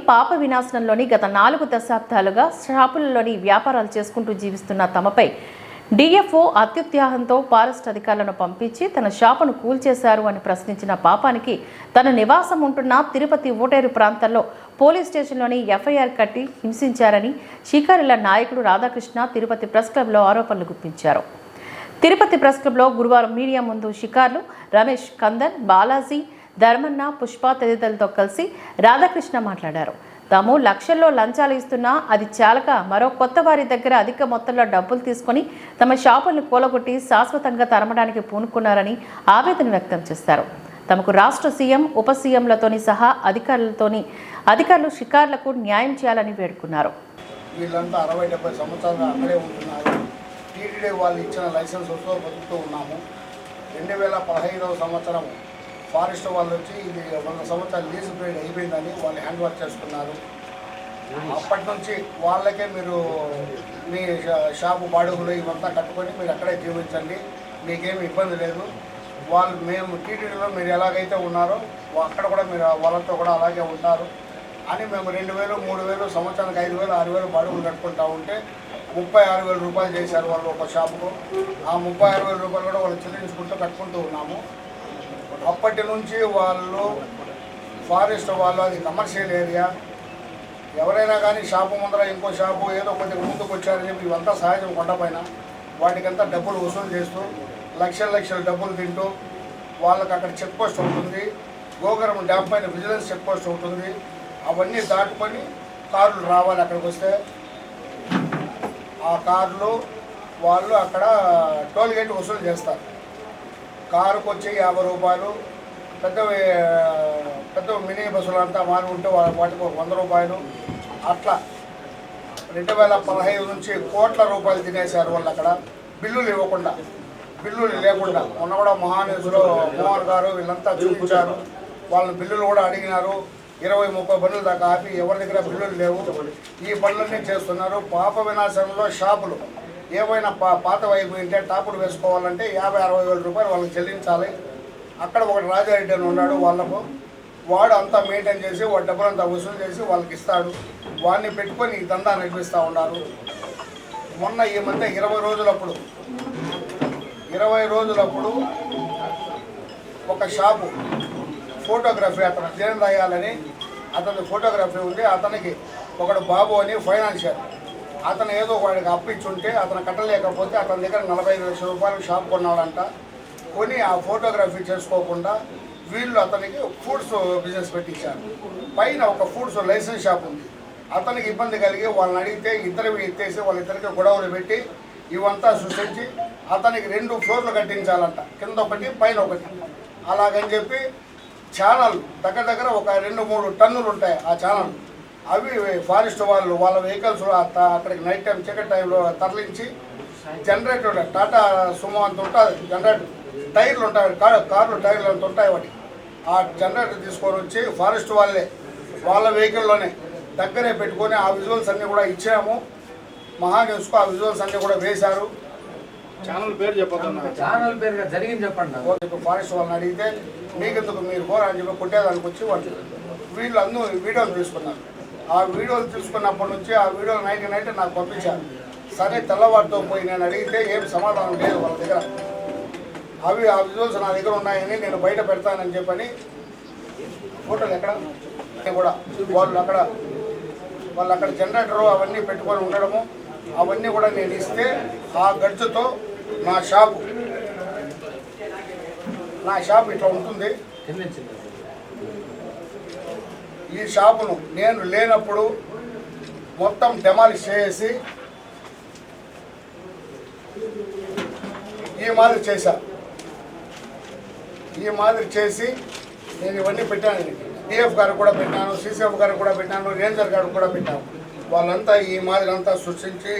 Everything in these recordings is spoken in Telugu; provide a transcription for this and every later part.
పాప వినాశనంలోని గత 4 దశాబ్దాలుగా షాపులలోని వ్యాపారాలు చేసుకుంటూ జీవిస్తున్న తమపై డిఎఫ్ఓ అత్యుత్సాహంతో ఫారెస్ట్ అధికారులను పంపించి తన షాపును కూల్చేశారు అని ప్రశ్నించిన పాపానికి తన నివాసం ఉంటున్న తిరుపతి ఓటేరు ప్రాంతాల్లో పోలీస్ స్టేషన్లోని ఎఫ్ఐఆర్ కట్టి హింసించారని షికారుల నాయకుడు రాధాకృష్ణ తిరుపతి ప్రెస్ క్లబ్లో ఆరోపణలు గుప్పించారు. తిరుపతి ప్రెస్ క్లబ్లో గురువారం మీడియా ముందు షికారులు రమేష్ కందన్, బాలాజీ, ధర్మన్న, పుష్ప తదితరులతో కలిసి రాధాకృష్ణ మాట్లాడారు. తాము లక్షల్లో లంచాలు ఇస్తున్నా అది చాలక మరో కొత్త వారి దగ్గర అధిక మొత్తంలో డబ్బులు తీసుకుని తమ షాపులను కూలగొట్టి శాశ్వతంగా తరమడానికి పూనుకున్నారని ఆవేదన వ్యక్తం చేశారు. తమకు రాష్ట్ర సీఎం, ఉప సీఎంలతోని సహా అధికారులు షికారులకు న్యాయం చేయాలని వేడుకున్నారు. వీళ్ళంతా 60-70 సంవత్సరాలుగా అక్కడే ఉంటున్నారు. టీటీడీ వాళ్ళు ఇచ్చిన లైసెన్స్ వస్తూ బతుకుతూ ఉన్నాము. 2015వ సంవత్సరం ఫారెస్ట్ వాళ్ళు వచ్చి ఇది 100 సంవత్సరాలు లీజ్ పీరియడ్ అయిపోయిందని వాళ్ళు హ్యాండ్ వర్క్ చేసుకున్నారు. అప్పటి నుంచి వాళ్ళకే మీరు మీ షాపు బాడుగులు ఇవంతా కట్టుకొని మీరు అక్కడే జీవించండి, మీకేమి ఇబ్బంది లేదు. మేము టీటీడీలో మీరు ఎలాగైతే ఉన్నారో అక్కడ కూడా మీరు వాళ్ళతో కూడా అలాగే ఉంటారు అని మేము 2000, 3000, సంవత్సరానికి 5000, 6000 బాడుగులు కట్టుకుంటా ఉంటే 36,000 రూపాయలు చేశారు వాళ్ళు ఒక షాపుకు. ఆ 36,000 రూపాయలు కూడా వాళ్ళు చెల్లించుకుంటూ కట్టుకుంటూ ఉన్నాము. అప్పటి నుంచి వాళ్ళు ఫారెస్ట్ వాళ్ళు అది కమర్షియల్ ఏరియా, ఎవరైనా కానీ షాపు ముందర ఇంకో షాపు ఏదో కొద్దిగా ముందుకు వచ్చారని చెప్పి ఇవంతా సహజం కొండపైన వాటికంతా డబ్బులు వసూలు చేస్తూ లక్షల డబ్బులు తింటూ వాళ్ళకి అక్కడ చెక్ పోస్ట్ ఉంటుంది, గోగరం డ్యామ్ పైన విజిలెన్స్ చెక్ పోస్ట్ ఉంటుంది. అవన్నీ దాటుకొని కార్లు రావాలి. అక్కడికి వస్తే ఆ కార్లు వాళ్ళు అక్కడ టోల్ గేట్ వసూలు చేస్తారు. కారుకు వచ్చి 50 రూపాయలు, పెద్ద మినీ బస్సులు అంతా మారి ఉంటే వాటికి 100 రూపాయలు. అట్లా 2015 నుంచి కోట్ల రూపాయలు తినేశారు వాళ్ళు అక్కడ బిల్లులు ఇవ్వకుండా, బిల్లులు లేకుండా. మొన్న కూడా మహానేసులో మోహన్ గారు వీళ్ళంతా చూపించారు. వాళ్ళ బిల్లులు కూడా అడిగినారు. 20-30 బండ్లు దాకా ఆపి ఎవరి దగ్గర బిల్లులు లేవు. ఈ పనులన్నీ చేస్తున్నారు. పాప వినాశనంలో షాపులు ఏవైనా పాత వైపు ఉంటే టాపులు వేసుకోవాలంటే 50-60 వేల రూపాయలు వాళ్ళకి చెల్లించాలి. అక్కడ ఒకటి రాజారెడ్డి అని ఉన్నాడు, వాళ్ళకు వాడు అంతా మెయింటైన్ చేసి వాడి డబ్బులంతా వసూలు చేసి వాళ్ళకి ఇస్తాడు. వాడిని పెట్టుకొని ఈ దందా నడిపిస్తూ ఉన్నారు. మొన్న ఈ మధ్య 20 రోజులప్పుడు ఒక షాపు ఫోటోగ్రఫీ అతను జైన్ రాయాలని అతని ఫోటోగ్రఫీ ఉంది. అతనికి ఒకడు బాబు అని ఫైనాన్షియర్, అతను ఏదో వాడికి అప్పిచ్చుంటే అతను కట్టలేకపోతే అతని దగ్గర 45 లక్షల రూపాయలు షాప్ కొన్నాడంట. కొని ఆ ఫోటోగ్రఫీ చేసుకోకుండా వీళ్ళు అతనికి ఫుడ్స్ బిజినెస్ పెట్టించారు. పైన ఒక ఫుడ్స్ లైసెన్స్ షాప్ ఉంది. అతనికి ఇబ్బంది కలిగి వాళ్ళని అడిగితే ఇద్దరు ఎత్తేసి వాళ్ళిద్దరికి గొడవలు పెట్టి ఇవంతా సృష్టించి అతనికి 2 ఫ్లోర్లు కట్టించాలంట, కింద ఒకటి పైన ఒకటి. అలాగని చెప్పి ఛానల్ దగ్గర ఒక 2-3 టన్నులు ఉంటాయి ఆ ఛానల్. అవి ఫారెస్ట్ వాళ్ళు వాళ్ళ వెహికల్స్ అక్కడికి నైట్ టైం చీకటి టైంలో తరలించి జనరేటర్ టాటా సుమో అంత ఉంటుంది జనరేటర్, టైర్లు ఉంటాయి కార్లు టైర్లు అంత ఉంటాయి వాటి. ఆ జనరేటర్ తీసుకొని వచ్చి ఫారెస్ట్ వాళ్ళ వెహికల్లోనే దగ్గరే పెట్టుకొని ఆ విజువల్స్ అన్నీ కూడా ఇచ్చాము. మహాన్యూస్కు ఆ విజువల్స్ అన్నీ కూడా వేశారు. ఛానల్ పేరు చెప్పండి. ఛానల్ పేరు జరిగింది చెప్పండి. ఫారెస్ట్ వాళ్ళని అడిగితే మీకెందుకు మీరు పోరా అని చెప్పి కొట్టేదానికి వచ్చి వాళ్ళు వీళ్ళు అందరూ వీడియోలు తీసుకున్నారు. ఆ వీడియోలు తీసుకున్నప్పటి నుంచి ఆ వీడియోలు నైట్ నాకు పంపించారు. సరే తెల్లవారితో పోయి నేను అడిగితే ఏం సమాధానం లేదు వాళ్ళ దగ్గర. ఆ విజువల్స్ నా దగ్గర ఉన్నాయని నేను బయట పెడతానని చెప్పని ఫోటోలు ఎక్కడ కూడా వాళ్ళు అక్కడ జనరేటరు అవన్నీ పెట్టుకొని ఉండడము అవన్నీ కూడా నేను ఇస్తే ఆ గడ్జుతో నా షాపు ఇట్లా ఉంటుంది. ఈ షాపును నేను లేనప్పుడు మొత్తం డెమాలిష్ చేసి ఈ మాదిరి చేసి నేను ఇవన్నీ పెట్టాను. డిఎఫ్ గారికి కూడా పెట్టాను, సిసిఎఫ్ గారికి కూడా పెట్టాను, రేంజర్ గారికి కూడా పెట్టాను. వాళ్ళంతా ఈ మాదిరి అంతా సృష్టించి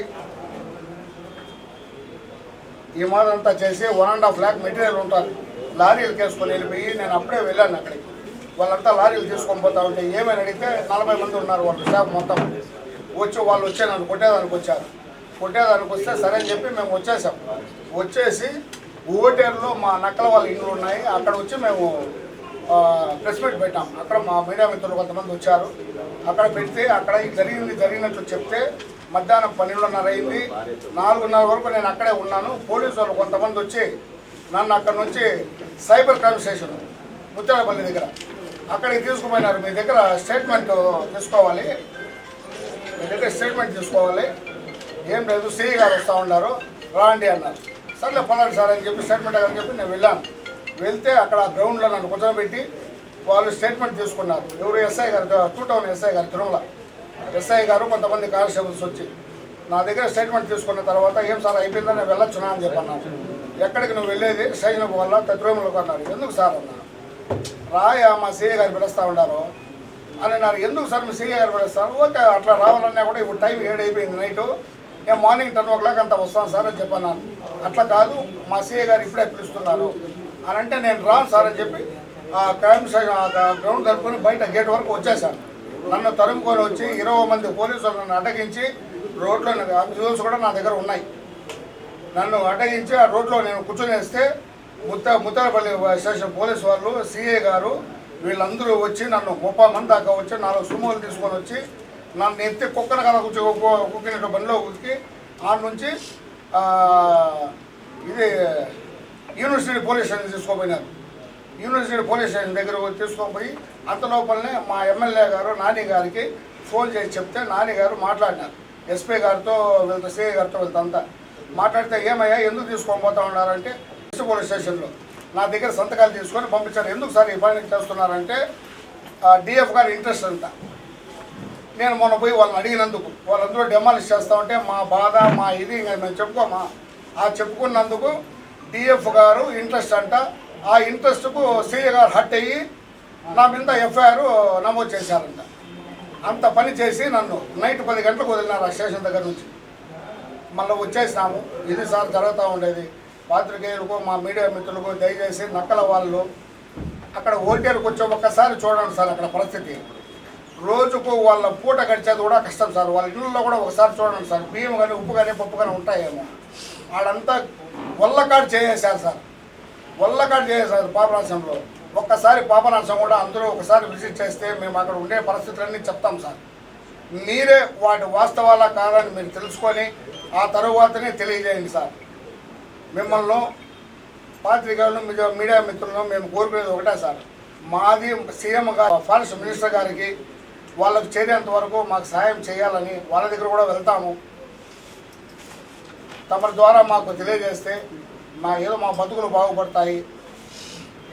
ఈ మాదిరి అంతా చేసి 1.5 lakh మెటీరియల్ ఉంటుంది. లారీలు కేసుకొని వెళ్ళిపోయి నేను అప్పుడే వెళ్ళాను అక్కడికి. వాళ్ళంతా లారీలు తీసుకొని పోతా ఉంటే ఏమైనా అడిగితే 40 మంది ఉన్నారు వాళ్ళు స్టాఫ్ మొత్తం వాళ్ళు వచ్చి నన్ను కొట్టేదానికి వస్తే సరే అని చెప్పి మేము వచ్చేసి ఓటేరులో మా నక్కల వాళ్ళ ఇండ్లు ఉన్నాయి, అక్కడ వచ్చి మేము ప్రెస్ మీట్ పెట్టాం. అక్కడ మా మీడియా మిత్రులు కొంతమంది వచ్చారు. అక్కడ పెడితే అక్కడ జరిగినట్లు చెప్తే మధ్యాహ్నం 12:30 అయింది. 4:30 వరకు నేను అక్కడే ఉన్నాను. పోలీసు వాళ్ళు కొంతమంది వచ్చి నన్ను అక్కడ నుంచి సైబర్ క్రైమ్ స్టేషన్ ముత్యాలపల్లి దగ్గర అక్కడికి తీసుకుపోయినారు. మీ దగ్గర స్టేట్మెంట్ తీసుకోవాలి, ఏం లేదు సిఐ గారు వస్తూ ఉన్నారు రాండి అన్నారు. సర్లే పదండి సార్ అని చెప్పి స్టేట్మెంట్ అని చెప్పి నేను వెళ్ళాను. వెళ్తే అక్కడ గ్రౌండ్లో నన్ను కూర్చోబెట్టి వాళ్ళు స్టేట్మెంట్ తీసుకున్నారు. ఎవరు ఎస్ఐ గారు, 2 టౌన్ ఎస్ఐ గారు, తిరుమల ఎస్ఐ గారు, కొంతమంది కానిస్టేబుల్స్ వచ్చి నా దగ్గర స్టేట్మెంట్ తీసుకున్న తర్వాత ఏం సార్ అయిపోయిందా, నేను వెళ్ళొచ్చునా అని చెప్పన్నాను. ఎక్కడికి నువ్వు వెళ్ళేది స్టేషన్ వల్ల తిరుమలకు అన్నారు. ఎందుకు సార్ అన్నారు. రాయా మా సిఐ గారు పిలుస్తూ ఉన్నారు అని అన్నారు. ఎందుకు సార్ మీ సిఐ గారు పిలుస్తారు? ఓకే అట్లా రావాలన్నా కూడా ఇప్పుడు టైం 7 అయిపోయింది నైటు, నేను మార్నింగ్ 10 o'clock అంతా వస్తాను సార్ అని చెప్పాను. అట్లా కాదు మా సిఐ గారు ఇప్పుడే పిలుస్తున్నారు అని అంటే నేను రాను సార్ అని చెప్పి ఆ క్రైమ్ గ్రౌండ్ తరుపుకొని బయట గేట్ వరకు వచ్చేసాను. నన్ను తరుముకొని వచ్చి 20 మంది పోలీసులు నన్ను అడ్డగించి రోడ్లో విజువల్స్ కూడా నా దగ్గర ఉన్నాయి. నన్ను అడ్డగించి ఆ రోడ్లో నేను కూర్చొని వేస్తే ముత్తాలపల్లి స్టేషన్ పోలీసు వాళ్ళు, సిఐ గారు వీళ్ళందరూ వచ్చి నన్ను 30 మంది దాకా వచ్చి 4 సుమోలు తీసుకొని వచ్చి నన్ను ఎత్తి కుక్కన కదా కుక్కినట్టు బండిలో ఉతికి ఆ నుంచి ఇది యూనివర్సిటీ పోలీస్ స్టేషన్ తీసుకోపోయినారు. యూనివర్సిటీ పోలీస్ స్టేషన్ దగ్గర తీసుకొని అంత లోపలనే మా ఎమ్మెల్యే గారు నాని గారికి ఫోన్ చేసి చెప్తే నాని గారు మాట్లాడినారు ఎస్పీ గారితో, వీళ్ళతో సిఐ గారితో, వీళ్ళంతా మాట్లాడితే ఏమయ్యా ఎందుకు తీసుకొని పోతా ఉన్నారంటే పోలీస్ స్టేషన్లో నా దగ్గర సంతకాలు తీసుకొని పంపించారు. ఎందుకు సార్ ఈ పని చేస్తున్నారంటే డిఎఫ్ గారి ఇంట్రెస్ట్ అంతా. నేను మొన్న పోయి వాళ్ళని అడిగినందుకు వాళ్ళందరూ డెమాలిష్ చేస్తూ ఉంటే మా బాధ మా ఇది ఇంకా మేము చెప్పుకోమా, ఆ చెప్పుకున్నందుకు డిఎఫ్ గారు ఇంట్రెస్ట్ అంట. ఆ ఇంట్రెస్ట్కు సిఐ గారు హట్ అయ్యి నా మీద ఎఫ్ఐఆర్ నమోదు చేశారంట. అంత పని చేసి నన్ను నైట్ 10 గంటలకు వదిలినారు ఆ స్టేషన్ దగ్గర నుంచి. మళ్ళీ వచ్చేసినాము. ఇది సార్ జరుగుతూ ఉండేది. పాత్రికేయులకు మా మీడియా మిత్రులకు దయచేసి నక్కల వాళ్ళు అక్కడ ఓటేరుకు వచ్చి ఒక్కసారి చూడండి సార్. అక్కడ పరిస్థితి రోజుకు వాళ్ళ పూట గడిచేది కూడా కష్టం సార్. వాళ్ళ ఇళ్ళల్లో కూడా ఒకసారి చూడండి సార్. బియ్యం కానీ ఉప్పు కానీ పప్పు కానీ ఉంటాయేమో. ఆడంతా వల్లకాడు చేసేసారు సార్, వల్లకాడు చేసేసారు పాపనాశంలో. ఒక్కసారి పాపనాశం కూడా అందరూ ఒకసారి విజిట్ చేస్తే మేము అక్కడ ఉండే పరిస్థితులన్నీ చెప్తాం సార్. మీరే వాటి వాస్తవాల కాదని మీరు తెలుసుకొని ఆ తరువాతనే తెలియజేయండి సార్. మిమ్మల్ని పాత్రికేయులను మీడియా మిత్రులను మేము కోరుకునేది ఒకటే సార్. మాది సీఎం గారు, ఫారెస్ట్ మినిస్టర్ గారికి వాళ్ళకు చేరేంత వరకు మాకు సహాయం చేయాలని వాళ్ళ దగ్గర కూడా వెళ్తాము. తమ ద్వారా మాకు తెలియజేస్తే ఏదో మా బతుకులు బాగుపడతాయి,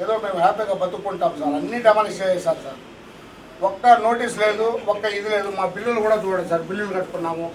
ఏదో మేము హ్యాపీగా బతుక్కుంటాం సార్. అన్నీ డెమాలిష్ చేసేసారు సార్. ఒక్క నోటీస్ లేదు, ఒక్క ఇది లేదు. మా బిల్లులు కూడా చూడండి సార్, బిల్లులు కట్టుకున్నాము.